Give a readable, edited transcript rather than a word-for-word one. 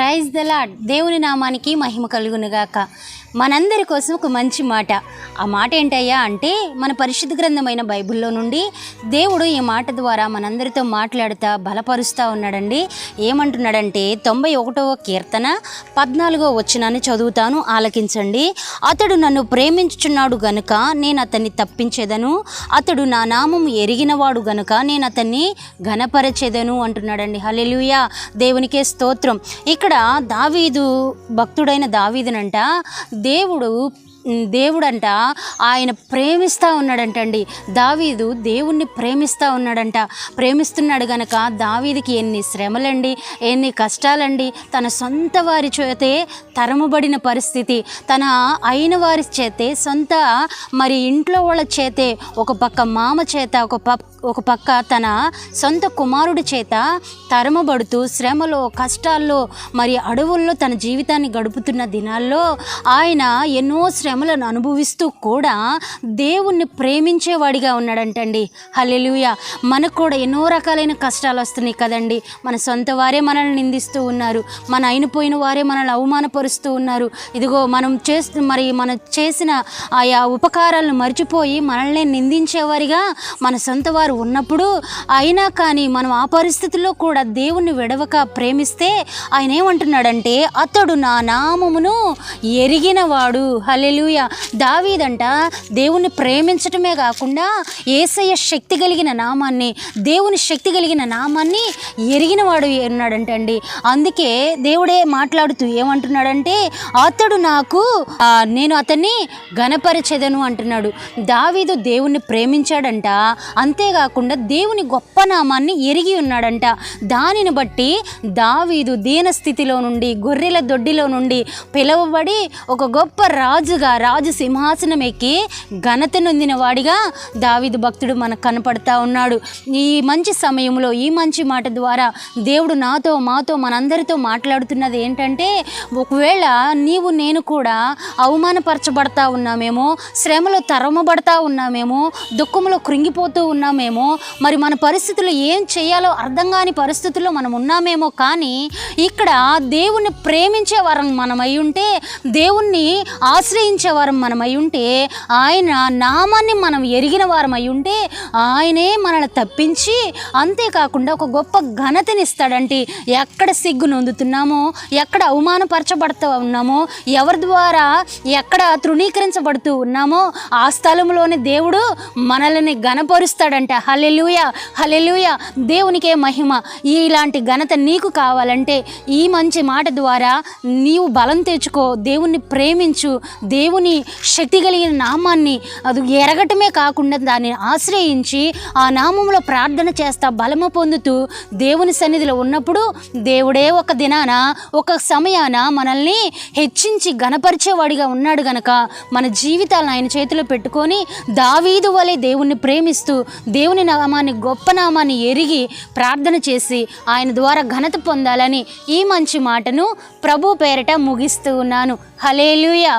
Praise the lord. దేవుని నామానికి మహిమ కలుగునుగాక. మనందరి కోసం ఒక మంచి మాట. ఆ మాట ఏంటయ్యా అంటే మన పరిశుద్ధ గ్రంథమైన బైబిల్లో నుండి దేవుడు ఈ మాట ద్వారా మనందరితో మాట్లాడుతూ బలపరుస్తూ ఉన్నాడండి. ఏమంటున్నాడంటే 91వ కీర్తన 14వ వచనాన్ని చదువుతాను, ఆలకించండి. అతడు నన్ను ప్రేమించుచున్నాడు గనుక నేను అతన్ని తప్పించేదను, అతడు నా నామము ఎరిగినవాడు గనుక నేను అతన్ని ఘనపరచెదను అంటున్నాడండి. హల్లెలూయా, దేవునికే స్తోత్రం. ఇక్కడ దావీదు భక్తుడైన దావీదునంట దేవుడంట ఆయన ప్రేమిస్తూ ఉన్నాడంటండి. దావీదు దేవుణ్ణి ప్రేమిస్తూ ఉన్నాడంట. ప్రేమిస్తున్నాడు గనక దావీదికి ఎన్ని శ్రమలండి, ఎన్ని కష్టాలండి. తన సొంత వారి చేతే తరమబడిన పరిస్థితి, తన అయిన వారి చేతే, సొంత మరి ఇంట్లో వాళ్ళ చేతే, ఒక పక్క మామ చేత, ఒక పక్క తన సొంత కుమారుడి చేత తరమబడుతూ శ్రమలో కష్టాల్లో మరి అడవుల్లో తన జీవితాన్ని గడుపుతున్న దినాల్లో ఆయన ఎన్నో శ్రమలను అనుభవిస్తూ కూడా దేవుణ్ణి ప్రేమించేవాడిగా ఉన్నాడంటండి. హల్లెలూయా. మనకు కూడా ఎన్నో రకాలైన కష్టాలు వస్తున్నాయి కదండి. మన సొంత వారే మనల్ని నిందిస్తూ ఉన్నారు, మన అయినపోయిన వారే మనల్ని అవమానపరుస్తూ ఉన్నారు. ఇదిగో మనం చేసిన ఆయా ఉపకారాలను మర్చిపోయి మనల్ని నిందించేవారిగా మన సొంత వారు ఉన్నప్పుడు, అయినా కానీ మనం ఆ పరిస్థితుల్లో కూడా దేవుణ్ణి విడవక ప్రేమిస్తే ఆయన ఏమంటున్నాడంటే అతడు నా నామమును ఎరిగినవాడు. హల్లెలూయా. దావీదంట దేవుణ్ణి ప్రేమించటమే కాకుండా యేసయ్య శక్తి కలిగిన నామాన్ని, దేవుని శక్తి కలిగిన నామాన్ని ఎరిగినవాడు ఉన్నాడంటండి. అందుకే దేవుడే మాట్లాడుతూ ఏమంటున్నాడంటే అతడు నేను అతన్ని ఘనపరచెదను అంటున్నాడు. దావీదు దేవుణ్ణి ప్రేమించాడంట, అంతేకాకుండా దేవుని గొప్ప నామాన్ని ఎరిగి ఉన్నాడంట. దానిని బట్టి దావీదు దీన స్థితిలో నుండి, గొర్రెల దొడ్డిలో నుండి పిలువబడి ఒక గొప్ప రాజు సింహాసనం ఎక్కి ఘనత నొందిన వాడిగా దావీదు భక్తుడు మనకు కనపడతా ఉన్నాడు. ఈ మంచి సమయంలో ఈ మంచి మాట ద్వారా దేవుడు మాతో మనందరితో మాట్లాడుతున్నది ఏంటంటే, ఒకవేళ నేను కూడా అవమానపరచబడతా ఉన్నామేమో, శ్రమలో తరమబడతా ఉన్నామేమో, దుఃఖంలో కృంగిపోతూ ఉన్నామేమో, మరి మన పరిస్థితులు ఏం చేయాలో అర్థం కాని పరిస్థితుల్లో మనం ఉన్నామేమో, కానీ ఇక్కడ దేవుణ్ణి ప్రేమించే వారం మనమై ఉంటే, దేవుణ్ణి ఆశ్రయించే వారం మనమై ఉంటే, ఆయన నామాన్ని మనం ఎరిగిన వారమై ఉంటే ఆయనే మనల్ని తప్పించి అంతేకాకుండా ఒక గొప్ప ఘనతనిస్తాడంటే, ఎక్కడ సిగ్గు నొందుతున్నామో, ఎక్కడ అవమానపరచబడుతూ ఉన్నామో, ఎవరి ద్వారా ఎక్కడ తృణీకరించబడుతూ ఉన్నామో ఆ స్థలంలోనే దేవుడు మనల్ని ఘనపరుస్తాడంట. హల్లెలూయా, హల్లెలూయా. దేవునికే మహిమ. ఇలాంటి ఘనత నీకు కావాలంటే ఈ మంచి మాట ద్వారా నీవు బలం తెచ్చుకో, దేవుణ్ణి ప్రేమించు, దేవుని శక్తి కలిగిన నామాన్ని అది ఎరగటమే కాకుండా దాన్ని ఆశ్రయించి ఆ నామంలో ప్రార్థన చేస్తా బలము పొందుతూ దేవుని సన్నిధిలో ఉన్నప్పుడు దేవుడే ఒక దినాన, ఒక సమయాన మనల్ని హెచ్చించి ఘనపరిచేవాడిగా ఉన్నాడు గనక మన జీవితాలను ఆయన చేతిలో పెట్టుకొని దావీదు వలె దేవుణ్ణి ప్రేమిస్తూ దేవుని నామాన్ని, గొప్ప నామాన్ని ఎరిగి ప్రార్థన చేసి ఆయన ద్వారా ఘనత పొందాలని ఈ మంచి మాటను ప్రభు పేరట ముగిస్తూ ఉన్నాను. హల్లెలూయా.